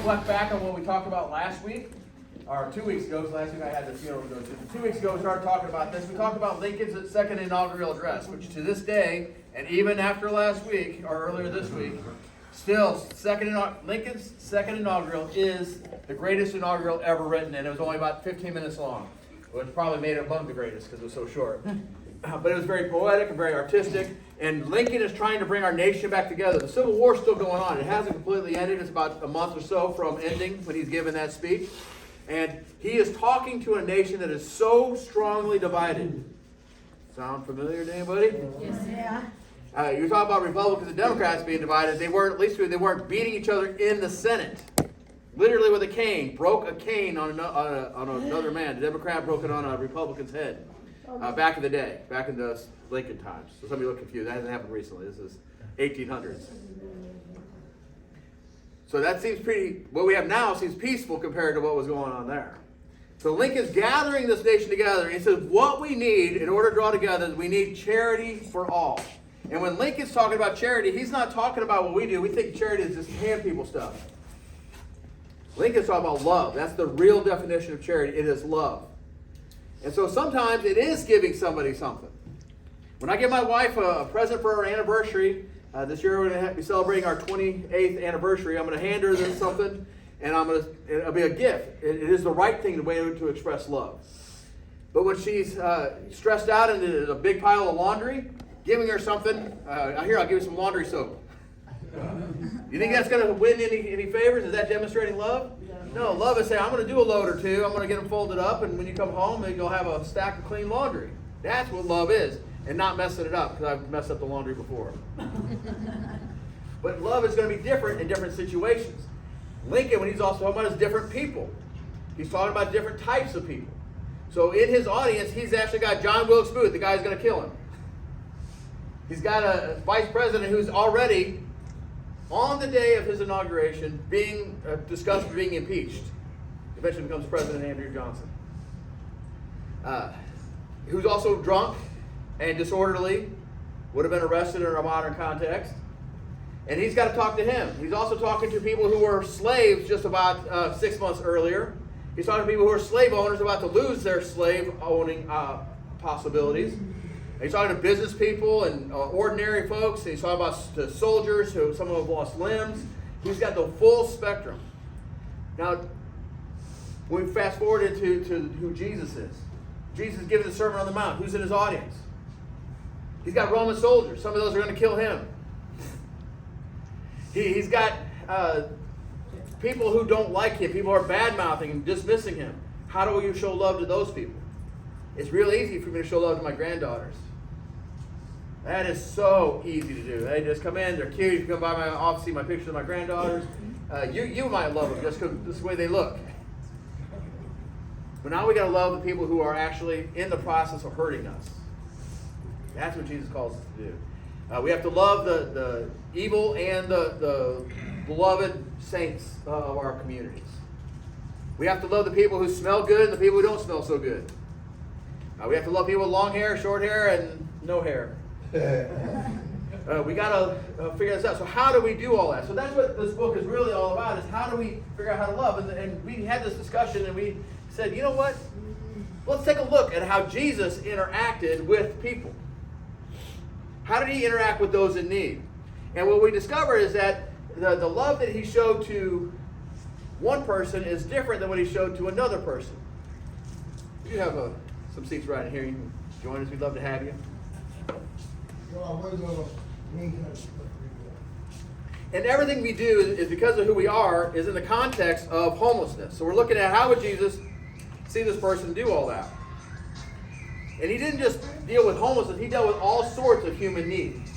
reflect back on what we talked about last week, or 2 weeks ago, because last week I had the funeral to go to. 2 weeks ago we started talking about this. We talked about Lincoln's second inaugural address, which to this day, and even after last week, or earlier this week, still, Lincoln's second inaugural is the greatest inaugural ever written, and it was only about 15 minutes long, which probably made it among the greatest because it was so short. But it was very poetic and very artistic, and Lincoln is trying to bring our nation back together. The Civil War is still going on. It hasn't completely ended. It's about a month or so from ending when he's given that speech. And he is talking to a nation that is so strongly divided. Sound familiar to anybody? Yes. Yeah. You talk about Republicans and Democrats being divided. They weren't beating each other in the Senate. Literally with a cane. Broke a cane on another man. The Democrat broke it on a Republican's head. Back in the day. Back in the Lincoln times. So some of you look confused. That hasn't happened recently. This is 1800s. So that seems what we have now seems peaceful compared to what was going on there. So Lincoln's gathering this nation together, and he says what we need in order to draw together is we need charity for all. And when Lincoln's talking about charity, he's not talking about what we do. We think charity is just hand people stuff. Lincoln's talking about love. That's the real definition of charity. It is love. And so sometimes it is giving somebody something. When I give my wife a present for her anniversary, this year we're going to be celebrating our 28th anniversary. I'm going to hand her something, and it'll be a gift. It is the right thing, the way to express love. But when she's stressed out and there's a big pile of laundry, giving her something, I'll give you some laundry soap. You think that's going to win any favors? Is that demonstrating love? No, love is saying, I'm going to do a load or two. I'm going to get them folded up, and when you come home, you'll have a stack of clean laundry. That's what love is, and not messing it up, because I've messed up the laundry before. But love is going to be different in different situations. Lincoln, when he's also talking about, is different people. He's talking about different types of people. So in his audience, he's actually got John Wilkes Booth, the guy who's going to kill him. He's got a vice president who's already, on the day of his inauguration, being discussed being impeached. Eventually becomes President Andrew Johnson. Who's also drunk and disorderly, would have been arrested in a modern context. And he's got to talk to him. He's also talking to people who were slaves just about 6 months earlier. He's talking to people who are slave owners about to lose their slave owning possibilities. And he's talking to business people and ordinary folks. And he's talking about the soldiers, some of them have lost limbs. He's got the full spectrum. Now, when we fast forward into who Jesus is. Jesus is giving the Sermon on the Mount. Who's in his audience? He's got Roman soldiers. Some of those are going to kill him. He's got people who don't like him. People are bad-mouthing and dismissing him. How do you show love to those people? It's real easy for me to show love to my granddaughters. That is so easy to do. They just come in, they're cute. You can come by my office, see my pictures of my granddaughters. You might love them just because this is the way they look. But now we got to love the people who are actually in the process of hurting us. That's what Jesus calls us to do. We have to love the evil and the beloved saints of our communities. We have to love the people who smell good and the people who don't smell so good. We have to love people with long hair, short hair, and no hair. We got to figure this out. So how do we do all that? So that's what this book is really all about, is how do we figure out how to love? And we had this discussion, and we said, you know what? Let's take a look at how Jesus interacted with people. How did he interact with those in need? And what we discovered is that the love that he showed to one person is different than what he showed to another person. You have some seats right in here. You can join us. We'd love to have you. And everything we do is because of who we are, is in the context of homelessness. So we're looking at how would Jesus see this person do all that. And he didn't just deal with homelessness, he dealt with all sorts of human needs.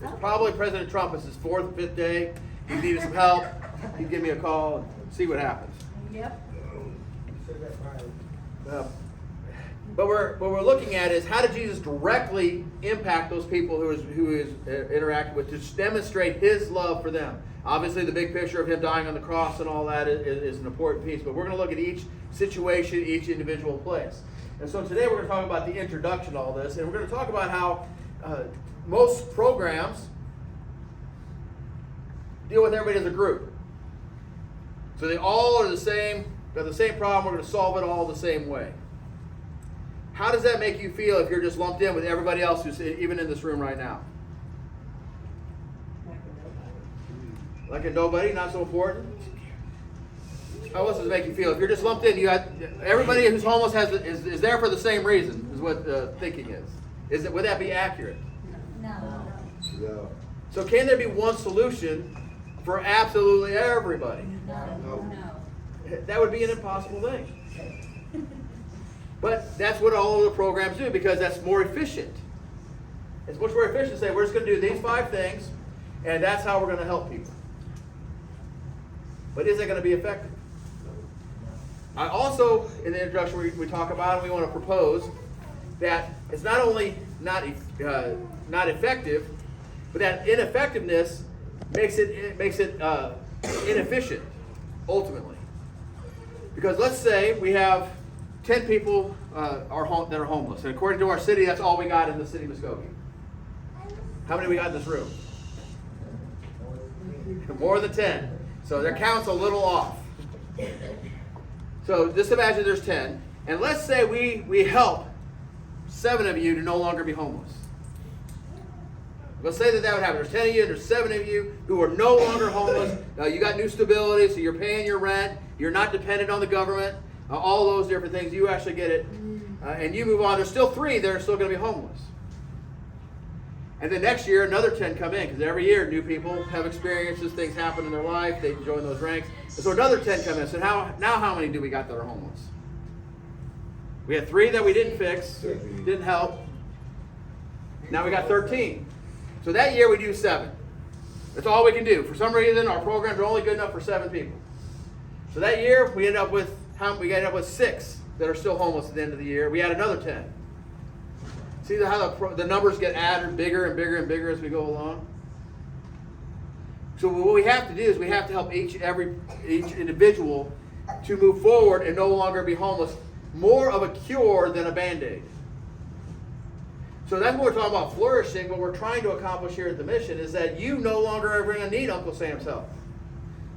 It's probably President Trump. It's his 4th or 5th day. He needed some help. He'd give me a call and see what happens. Yep. But what we're looking at is how did Jesus directly impact those people who is interacting with, to demonstrate his love for them. Obviously, the big picture of him dying on the cross and all that is an important piece. But we're going to look at each situation, each individual place. And so today we're going to talk about the introduction to all this, and we're going to talk about how most programs deal with everybody as a group. So they all are the same, got the same problem, we're going to solve it all the same way. How does that make you feel if you're just lumped in with everybody else who's even in this room right now? Like a nobody, not so important? How else does it make you feel? If you're just lumped in, you got everybody who's homeless is there for the same reason, is what the thinking is. Would that be accurate? No. So can there be one solution for absolutely everybody? No. That would be an impossible thing. But that's what all of the programs do, because that's more efficient. It's much more efficient to say, we're just going to do these 5 things, and that's how we're going to help people. But is that going to be effective? I also, in the introduction, we talk about and we want to propose that it's not only not effective, but that ineffectiveness makes it inefficient, ultimately. Because let's say we have 10 people that are homeless, and according to our city, that's all we got in the city of Muskogee. How many we got in this room? More than 10. So their count's a little off. So just imagine there's 10, and let's say we help 7 of you to no longer be homeless. Let's say that would happen. There's 10 of you, and there's 7 of you who are no longer homeless. You got new stability, so you're paying your rent. You're not dependent on the government. All those different things, you actually get it. And you move on. There's still 3 that are still going to be homeless. And then next year, another 10 come in, because every year new people have experiences, things happen in their life, they join those ranks. And so another 10 come in. So now how many do we got that are homeless? We had 3 that we didn't fix, didn't help. Now we got 13. So that year we do 7. That's all we can do. For some reason, our programs are only good enough for 7 people. So that year we end up with 6 that are still homeless at the end of the year. We add another 10. See how the numbers get added bigger and bigger and bigger as we go along? So what we have to do is we have to help each individual to move forward and no longer be homeless. More of a cure than a Band-Aid. So that's what we're talking about, flourishing. What we're trying to accomplish here at the mission is that you no longer are going to need Uncle Sam's help.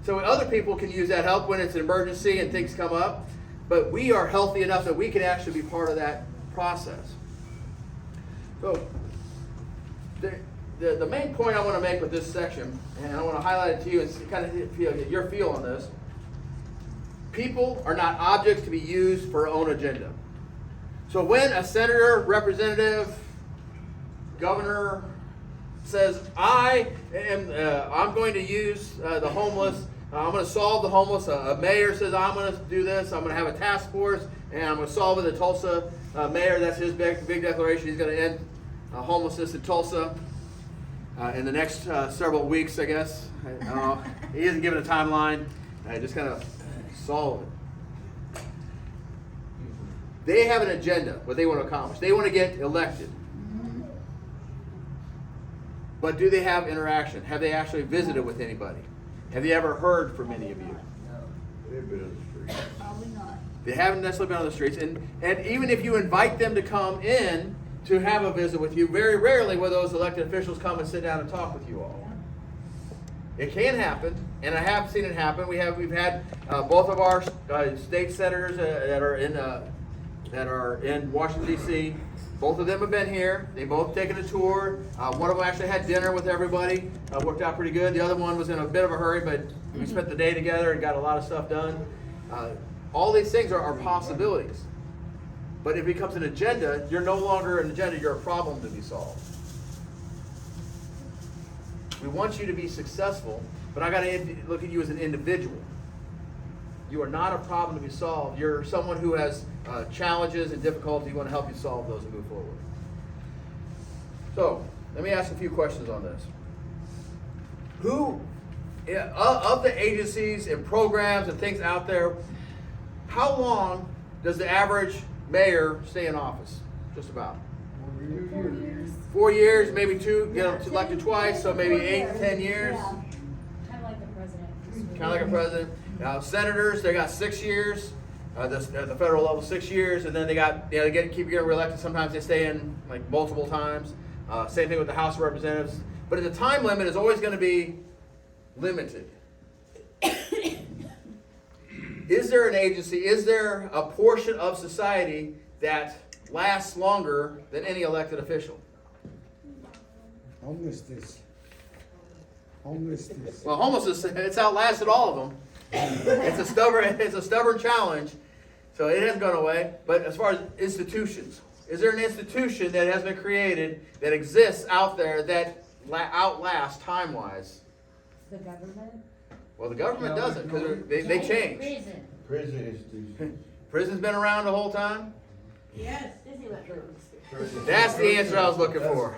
So other people can use that help when it's an emergency and things come up, but we are healthy enough that we can actually be part of that process. So the main point I want to make with this section, and I want to highlight it to you and kind of get your feel on this. People are not objects to be used for our own agenda. So when a senator, representative, governor says, I'm going to use the homeless, I'm going to solve the homeless, a mayor says, I'm going to do this, I'm going to have a task force, and I'm going to solve it. The Tulsa mayor, that's his big declaration, he's going to end homelessness in Tulsa in the next several weeks, I guess. He isn't given a timeline, just kind of solve it. They have an agenda, what they want to accomplish. They want to get elected. But do they have interaction? Have they actually visited with anybody? Have they ever heard from any of you? They've been on the streets. Probably not. They haven't necessarily been on the streets. And even if you invite them to come in to have a visit with you, very rarely will those elected officials come and sit down and talk with you all. It can happen, and I have seen it happen. We've had both of our state senators that are in Washington, D.C. Both of them have been here. They both taken a tour. One of them actually had dinner with everybody. Worked out pretty good. The other one was in a bit of a hurry, but we spent the day together and got a lot of stuff done. All these things are possibilities. But if it becomes an agenda, you're no longer an agenda, you're a problem to be solved. We want you to be successful, but I got to look at you as an individual. You are not a problem to be solved. You're someone who has challenges and difficulties. We want to help you solve those and move forward. So, let me ask a few questions on this. Who, of the agencies and programs and things out there, how long does the average mayor stay in office? Just about. 4 years. 4 years, maybe 2, get elected twice, so maybe 8, 10 years. Yeah. Kind of like the president. Kind of like a president. Now, senators, they got 6 years. At the federal level, 6 years, and then they keep getting reelected. Sometimes they stay in like multiple times. Same thing with the House of Representatives. But the time limit is always going to be limited. Is there an agency, is there a portion of society that lasts longer than any elected official? Homelessness. Homelessness. Well, homelessness, it's outlasted all of them. It's a stubborn challenge, so it hasn't gone away. But as far as institutions, is there an institution that has been created that exists out there that outlasts time-wise? The government? Well, the government doesn't, because they change. Prison. Prison institution. Prison's been around the whole time? Yes. That's the answer I was looking for.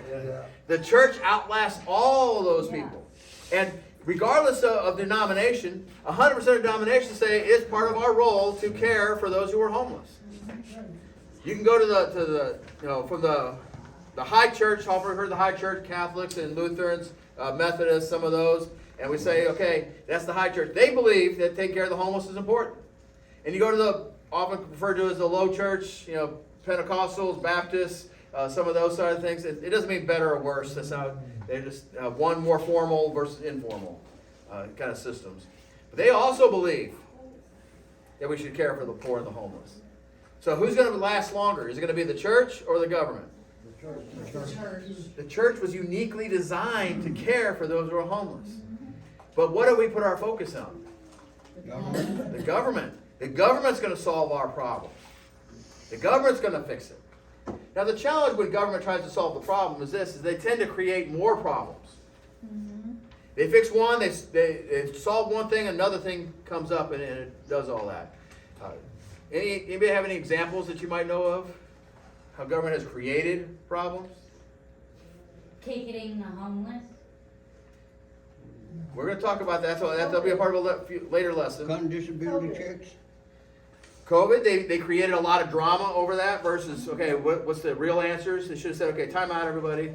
The church outlasts all those people. And regardless of denomination, 100% of denominations say it's part of our role to care for those who are homeless. You can go to from the high church, I've heard the high church, Catholics and Lutherans, Methodists, some of those, and we say, okay, that's the high church. They believe that taking care of the homeless is important. And you go to the, often referred to as the low church, Pentecostals, Baptists, some of those sort of things. It doesn't mean better or worse. That's how they just one more formal versus informal kind of systems. But they also believe that we should care for the poor and the homeless. So who's going to last longer? Is it going to be the church or the government? The church. The church was uniquely designed to care for those who are homeless. But what do we put our focus on? The government. The government's going to solve our problem. The government's going to fix it. Now the challenge when government tries to solve the problem is this, is they tend to create more problems. They fix one, they solve one thing, another thing comes up and it does all that. Anybody have any examples that you might know of? How government has created problems? Ticketing the homeless. We're going to talk about that, so that'll be a part of a later lesson. Gun disability checks. COVID, they created a lot of drama over that versus, okay, what's the real answers? They should have said, okay, time out, everybody.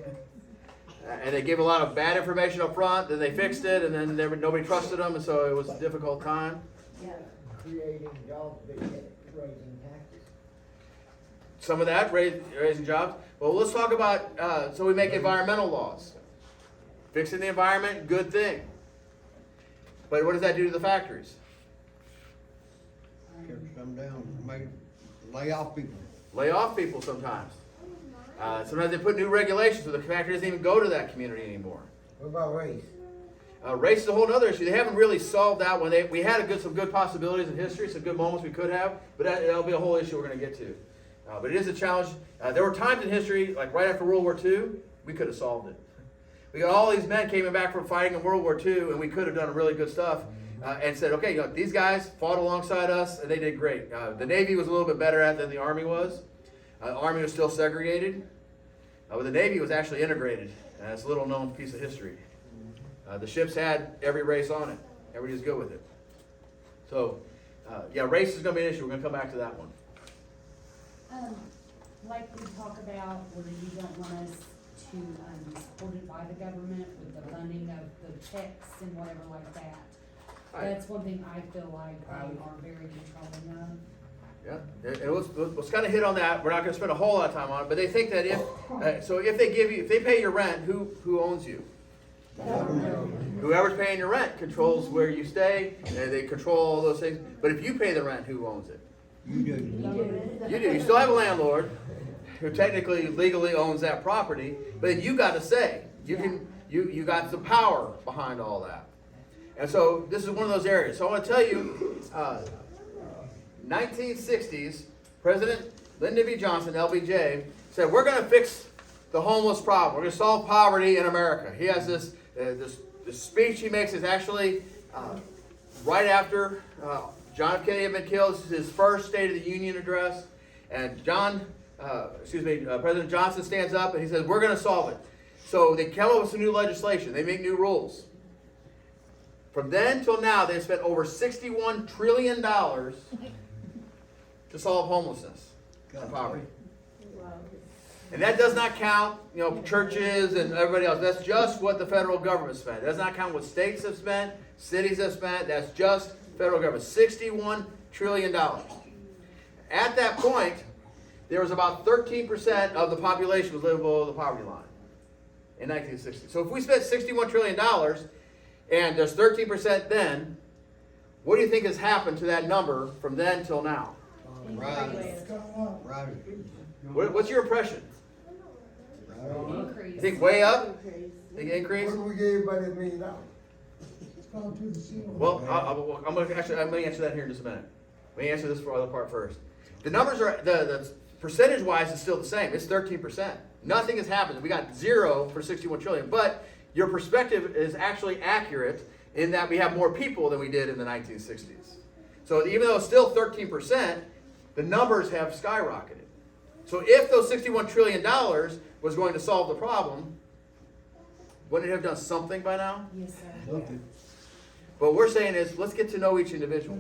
And they gave a lot of bad information up front, then they fixed it, and then nobody trusted them, and so it was a difficult time. Creating jobs, but yet raising taxes. Some of that, raising jobs. Well, let's talk about, so we make environmental laws. Fixing the environment, good thing. But what does that do to the factories? Shut some down, lay off people. Lay off people sometimes. Sometimes they put new regulations so the factory doesn't even go to that community anymore. What about race? Race is a whole other issue. They haven't really solved that one. We had some good possibilities in history, some good moments we could have, but that'll be a whole issue we're going to get to. But it is a challenge. There were times in history, like right after World War II, we could have solved it. We got all these men came back from fighting in World War II, and we could have done really good stuff. And said, okay, these guys fought alongside us, and they did great. The Navy was a little bit better at it than the Army was. The Army was still segregated, but the Navy was actually integrated. It's a little known piece of history. The ships had every race on it. Everybody's good with it. So, race is going to be an issue. We're going to come back to that one. Like we talk about where you don't want us to be supported by the government with the funding of the checks and whatever like that. That's one thing I feel like they are very controlling of. Yeah, and let's kind of hit on that. We're not going to spend a whole lot of time on it, but they think that if they pay your rent, who owns you? Whoever's paying your rent controls where you stay, and they control all those things. But if you pay the rent, who owns it? You do. You do. You still have a landlord who technically legally owns that property, but then you got to say you got some power behind all that. And so this is one of those areas. So I want to tell you, 1960s, President Lyndon B. Johnson, LBJ, said we're going to fix the homeless problem. We're going to solve poverty in America. He has this speech he makes is actually right after John F. Kennedy had been killed. This is his first State of the Union address. And President Johnson stands up and he says, we're going to solve it. So they come up with some new legislation. They make new rules. From then till now, they've spent over $61 trillion to solve homelessness and poverty. And that does not count, churches and everybody else. That's just what the federal government spent. It does not count what states have spent, cities have spent. That's just federal government. $61 trillion. At that point, there was about 13% of the population was living below the poverty line. in 1960. So if we spent $61 trillion and there's 13% then, what do you think has happened to that number from then till now? Right. What's your impression? You Increase. think way up? Think increase? What do we give everybody $1 million? Well, I'm going to answer that here in just a minute. Let me answer this for other part first. The numbers are, the percentage wise is still the same. It's 13%. Nothing has happened. We got 0 for 61 trillion. But your perspective is actually accurate in that we have more people than we did in the 1960s. So even though it's still 13%, the numbers have skyrocketed. So if those $61 trillion was going to solve the problem, wouldn't it have done something by now? Yes, sir. What we're saying is, let's get to know each individual.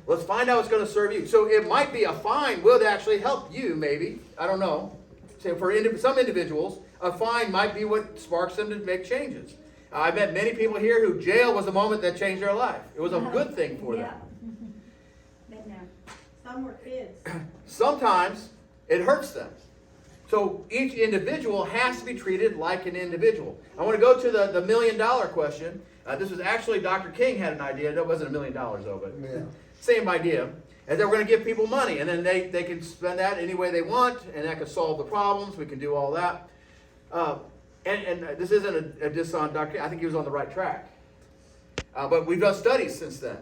Let's find out what's going to serve you. So it might be a fine would actually help you, maybe. I don't know. So for some individuals, a fine might be what sparks them to make changes. I met many people here who jail was the moment that changed their life. It was a good thing for them. Been there. Some were kids. Sometimes it hurts them. So each individual has to be treated like an individual. I want to go to the $1 million question. This was actually Dr. King had an idea. That wasn't $1 million though, but Yeah. same idea. And they were going to give people money, and then they can spend that any way they want, and that could solve the problems. We can do all that. And this isn't a diss on Dr. King. I think he was on the right track. But we've done studies since then.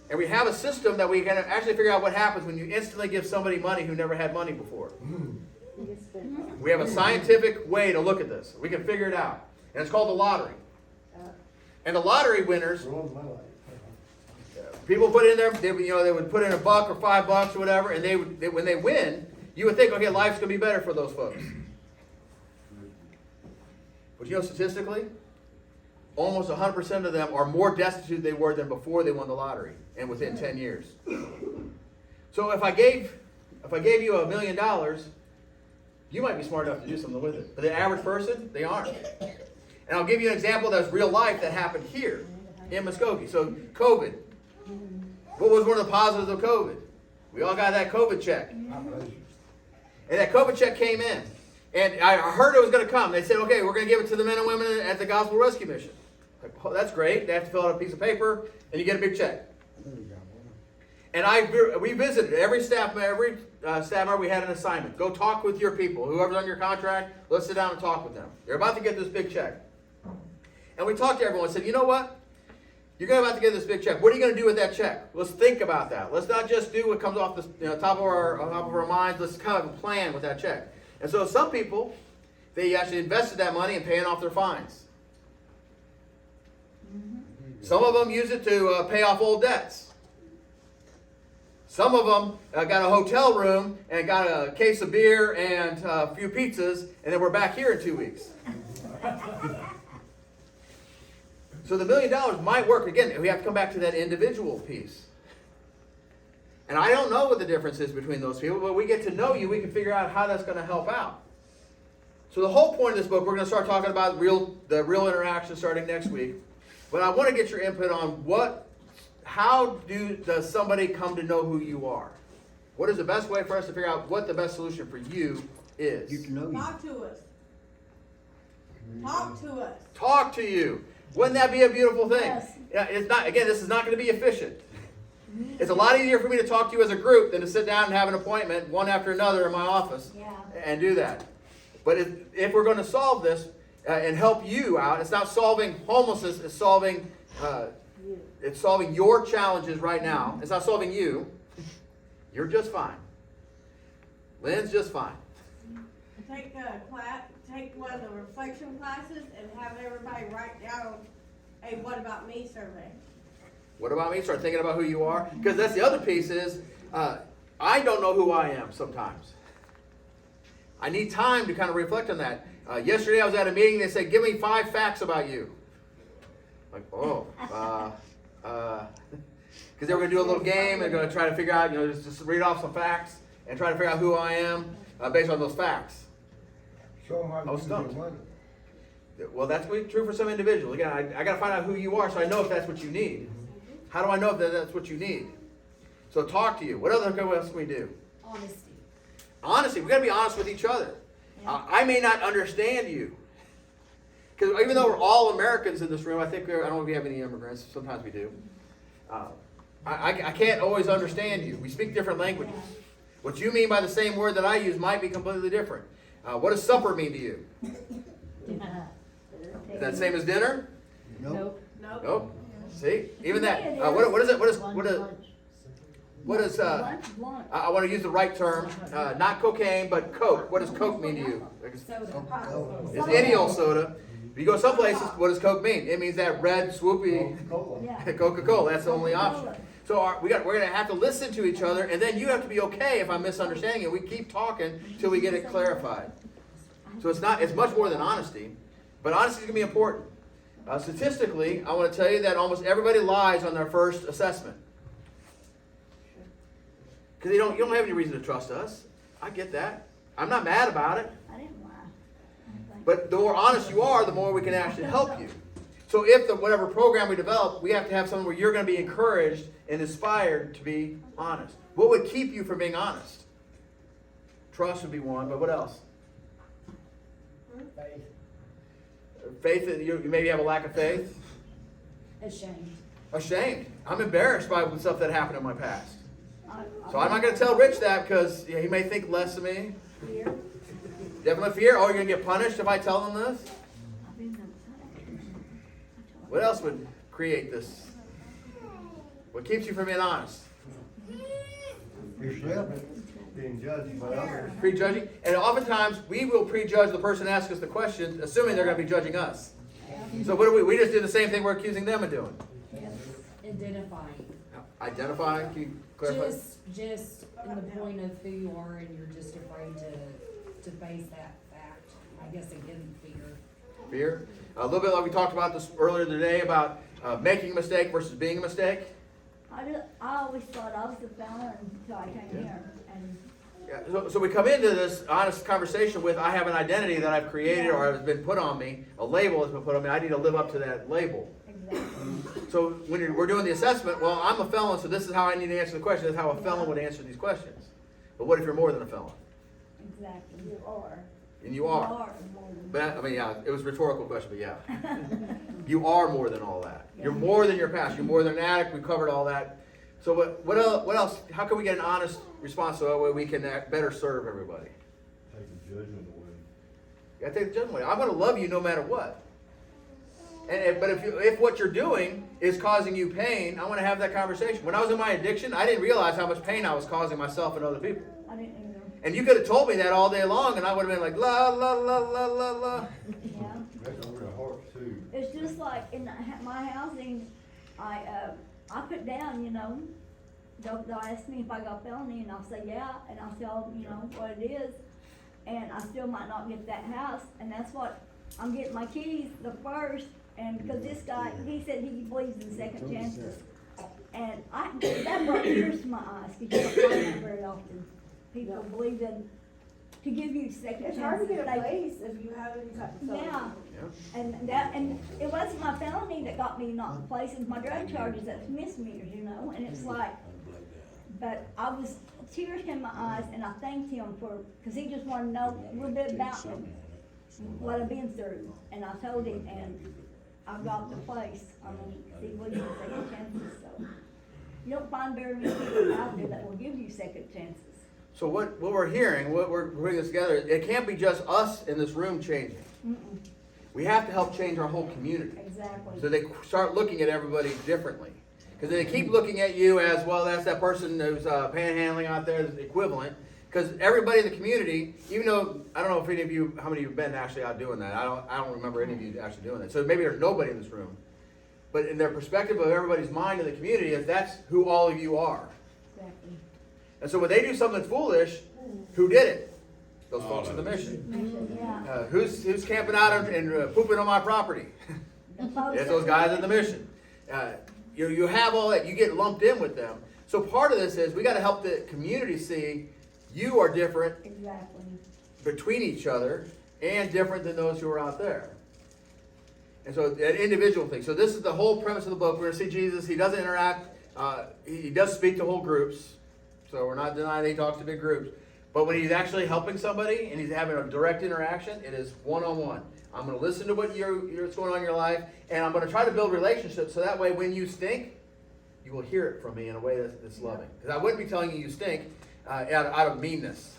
And we have a system that we can actually figure out what happens when you instantly give somebody money who never had money before. We have a scientific way to look at this. We can figure it out. And it's called the lottery. And the lottery winners, Ruined my life. people put in there, they would put in $1 or $5 or whatever, and when they win, you would think, okay, life's going to be better for those folks. But statistically, almost 100% of them are more destitute than they were than before they won the lottery, and within 10 years. So if I gave you $1 million, you might be smart enough to do something with it. But the average person, they aren't. And I'll give you an example that's real life that happened here in Muskogee. So COVID. What was one of the positives of COVID? We all got that COVID check. And that COVID check came in. And I heard it was going to come. They said, okay, we're going to give it to the men and women at the Gospel Rescue Mission. Like, oh, that's great. They have to fill out a piece of paper, and you get a big check. And we visited every staff member. We had an assignment. Go talk with your people. Whoever's on your contract, let's sit down and talk with them. You're about to get this big check. And we talked to everyone and said, you know what? You're about to get this big check. What are you going to do with that check? Let's think about that. Let's not just do what comes off the top of our minds. Let's kind of plan with that check. And so some people, they actually invested that money in paying off their fines. Some of them use it to pay off old debts. Some of them got a hotel room and got a case of beer and a few pizzas, and then we're back here in 2 weeks. So the $1 million might work. Again, we have to come back to that individual piece. And I don't know what the difference is between those people, but we get to know you, we can figure out how that's going to help out. So the whole point of this book, we're going to start talking about the real interaction starting next week. But I want to get your input on how does somebody come to know who you are? What is the best way for us to figure out what the best solution for you is? You can know you. Talk to us. Talk to us. Talk to you. Wouldn't that be a beautiful thing? Yes. Yeah, it's not. Again, this is not going to be efficient. It's a lot easier for me to talk to you as a group than to sit down and have an appointment one after another in my office and do that. But if we're going to solve this and help you out, it's not solving homelessness. It's solving your challenges right now. It's not solving you. You're just fine. Lynn's just fine. Take a class, take one of the reflection classes and have everybody write down a what about me survey. What about me? Start thinking about who you are. Because that's the other piece is, I don't know who I am sometimes. I need time to kind of reflect on that. Yesterday I was at a meeting, they said, give me 5 facts about you. Like, because they were going to do a little game, they're going to try to figure out, just read off some facts and try to figure out who I am based on those facts. Show them how I was to use stumped. your money. Well, that's true for some individuals. Again, I got to find out who you are so I know if that's what you need. How do I know if that's what you need? So talk to you. What else can we do? Honesty. Honesty. We've got to be honest with each other. I may not understand you. Because even though we're all Americans in this room, I think I don't know if we have any immigrants. Sometimes we do. I can't always understand you. We speak different languages. What you mean by the same word that I use might be completely different. What does supper mean to you? Is that the same as dinner? Nope. Nope. Nope. See, even that. What is it? What is I want to use the right term. Not cocaine, but Coke. What does Coke mean to you? Soda. It's any old soda. If you go some places, what does Coke mean? It means that red, swoopy Coca-Cola. That's the only option. So we're going to have to listen to each other, and then you have to be okay if I'm misunderstanding you. We keep talking till we get it clarified. So it's much more than honesty, but honesty is going to be important. Statistically, I want to tell you that almost everybody lies on their first assessment. Because you don't have any reason to trust us. I get that. I'm not mad about it. I didn't lie. But the more honest you are, the more we can actually help you. So if whatever program we develop, we have to have something where you're going to be encouraged and inspired to be honest. What would keep you from being honest? Trust would be one, but what else? Faith. Faith, you maybe have a lack of faith? Ashamed. Ashamed. I'm embarrassed by the stuff that happened in my past. So I'm not going to tell Rich that because he may think less of me. Fear. Definitely fear. Oh, you're going to get punished if I tell him this? I've been outside. What else would create this? What keeps you from being honest? Yourself. Being judged by others. Prejudging. And oftentimes we will prejudge the person asking us the question, assuming they're going to be judging us. So what do we? We just do the same thing we're accusing them of doing. Identifying. Identifying. Can you clarify? Just in the point of who you are, and you're just afraid to face that fact. I guess again, fear. Fear. A little bit like we talked about this earlier today about making a mistake versus being a mistake. I always thought I was a felon until I came here, and Yeah, so we come into this honest conversation with, I have an identity that I've created or has been put on me, a label has been put on me, I need to live up to that label. exactly. So when we're doing the assessment, well, I'm a felon, so this is how I need to answer the question. This is how a felon would answer these questions. But what if you're more than a felon? Exactly. You are. And you are. more than But, I mean, yeah, it was a rhetorical question, but yeah. You are more than all that. You're more than your past. You're more than an addict. We covered all that. So what else? How can we get an honest response so that way we can better serve everybody? Take the judgment away. You gotta take the judgment away. I'm gonna love you no matter what. But if what you're doing is causing you pain, I want to have that conversation. When I was in my addiction, I didn't realize how much pain I was causing myself and other people. I didn't either. And you could have told me that all day long, and I would have been like, la, la, la, la, la, la. Yeah. That's over the hearts too. It's just like in my housing, I put down, they'll ask me if I got felony, and I'll say yeah, and I'll tell them, what it is, and I still might not get that house, and that's what I'm getting my keys the first, and because this guy, he said he believes in second chances, and that brought tears to my eyes because you don't find that very often. People believe in to give you second chances. It's hard to get a They- place if you have any type of felony. Yeah. And it wasn't my felony that got me not in place, it was my drug charges, that's misdemeanors, and it's like, but I was, tears came in my eyes, and I thanked him cause he just wanted to know a little bit about me, what I've been through, and I told him, and I got the place, he believes in second chances, so. You don't find very many people out there that will give you second chances. So what we're hearing, what we're putting this together, it can't be just us in this room changing. Mm-mm. We have to help change our whole community. Exactly. So they start looking at everybody differently. Because they keep looking at you as, well, that's that person who's panhandling out there, the equivalent. Because everybody in the community, even though, I don't know if any of you, how many of you have been actually out doing that. I don't remember any of you actually doing that. So maybe there's nobody in this room. But in their perspective of everybody's mind in the community, is that's who all of you are. Exactly. And so when they do something foolish, who did it? Those folks in the mission. Yeah. Who's camping out and pooping on my property? The folks It's those guys in the mission. You have all that. You get lumped in with them. So part of this is we got to help the community see you are different Exactly. between each other and different than those who are out there. And so an individual thing. So this is the whole premise of the book. We're going to see Jesus. He doesn't interact. He does speak to whole groups. So we're not denying that he talks to big groups. But when he's actually helping somebody and he's having a direct interaction, it is one-on-one. I'm going to listen to what's going on in your life, and I'm going to try to build relationships so that way when you stink, you will hear it from me in a way that's loving. Because I wouldn't be telling you stink out of meanness.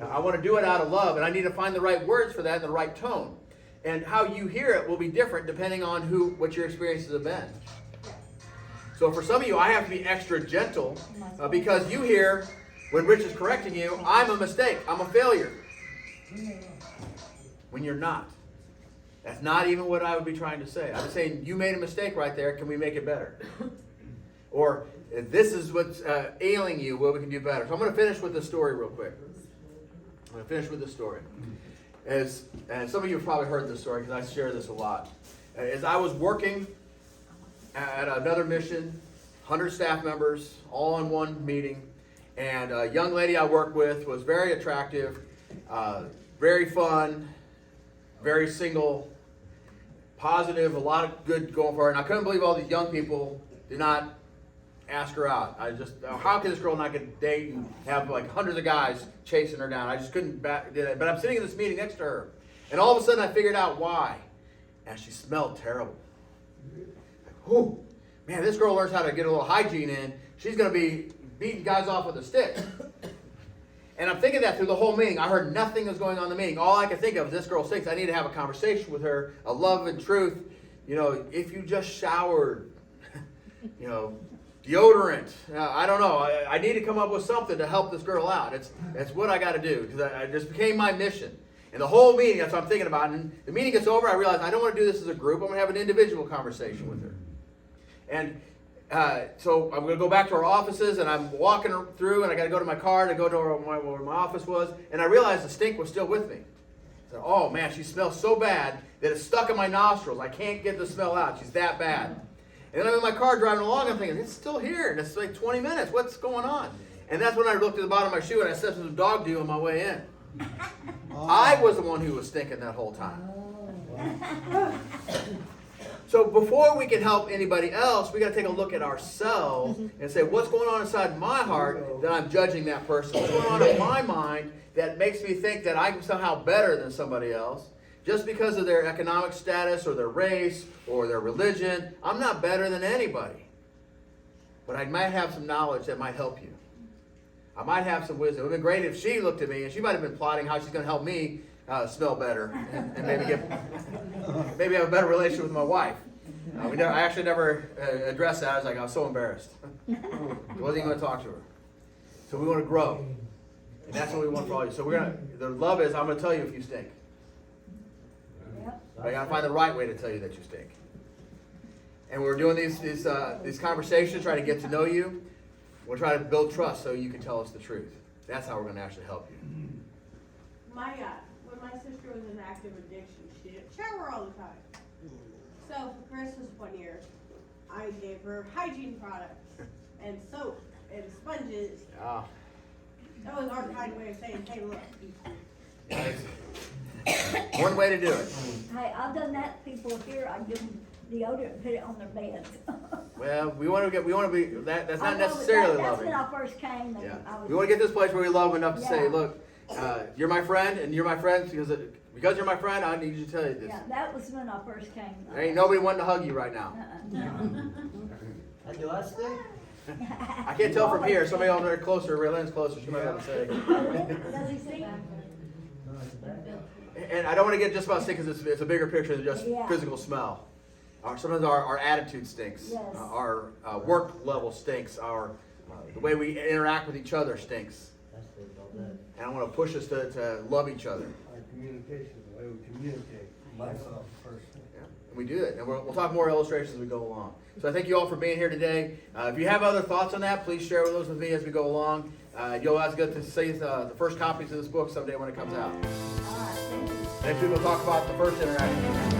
I want to do it out of love, and I need to find the right words for that and the right tone. And how you hear it will be different depending on what your experiences have been. So for some of you, I have to be extra gentle because you hear, when Rich is correcting you, I'm a mistake, I'm a failure. When you're not. That's not even what I would be trying to say. I'm saying, you made a mistake right there, can we make it better? Or, if this is what's ailing you, what we can do better. So I'm going to finish with this story real quick. I'm going to finish with this story. And some of you have probably heard this story because I share this a lot. As I was working at another mission, 100 staff members, all in one meeting, and a young lady I worked with was very attractive, very fun, very single, positive, a lot of good going for her. And I couldn't believe all these young people did not ask her out. I just, how can this girl not get a date and have like hundreds of guys chasing her down? I just couldn't do that. But I'm sitting in this meeting next to her, and all of a sudden I figured out why. And she smelled terrible. Whew, man, this girl learns how to get a little hygiene in. She's going to be beating guys off with a stick. And I'm thinking that through the whole meeting. I heard nothing was going on in the meeting. All I could think of is this girl stinks. I need to have a conversation with her, a love and truth. You know, if you just showered, you know, deodorant. I don't know. I need to come up with something to help this girl out. It's what I got to do because I just became my mission. And the whole meeting, that's what I'm thinking about. And the meeting gets over, I realize I don't want to do this as a group. I'm going to have an individual conversation with her. And so I'm going to go back to our offices, and I'm walking through, and I got to go to my car to go to where my office was, and I realized the stink was still with me. I said, oh man, she smells so bad that it's stuck in my nostrils. I can't get the smell out. She's that bad. And then I'm in my car driving along, I'm thinking, it's still here, and it's like 20 minutes. What's going on? And that's when I looked at the bottom of my shoe, and I said some dog dew on my way in. I was the one who was stinking that whole time. So before we can help anybody else, we got to take a look at ourselves and say, what's going on inside my heart that I'm judging that person? What's going on in my mind that makes me think that I'm somehow better than somebody else? Just because of their economic status or their race or their religion, I'm not better than anybody. But I might have some knowledge that might help you. I might have some wisdom. It would have been great if she looked at me and she might have been plotting how she's going to help me smell better and maybe have a better relationship with my wife. I actually never addressed that. I was so embarrassed. I wasn't even going to talk to her. So we want to grow. And that's what we want for all of you. So the love is, I'm going to tell you if you stink. But I got to find the right way to tell you that you stink. And we're doing these conversations, trying to get to know you. We're trying to build trust so you can tell us the truth. That's how we're going to actually help you. When my sister was in active addiction, she didn't shower all the time. So for Christmas one year, I gave her hygiene products and soap and sponges. Yeah. That was our kind way of saying, hey, look. One way to do it. Hey, I've done that to people here, I give them deodorant and put it on their beds. Well, we want to be, that's I not know, but necessarily that's loving. when I first came. And Yeah. I was, We want to get this place where we love enough to say, Yeah. look, you're my friend, and you're my friend because you're my friend, I need you to tell you this. yeah, that was when I first came. There ain't nobody wanting to hug you right now. And do I stink? I can't tell from here. Somebody over there closer, Raylan's closer, she might have to say. Does he see? And I don't want to get just about stink because it's a bigger picture than just Yeah. physical smell. Sometimes our attitude stinks. Yes. Our work level stinks. The way we interact with each other stinks. And I want to push us to love each other. Our communication, the way we communicate, myself first. Yeah, and we do it. And we'll talk more illustrations as we go along. So I thank you all for being here today. If you have other thoughts on that, please share those with me as we go along. You'll always get to see the first copies of this book someday when it comes out. All right, thank you. Next week we'll talk about the first interaction.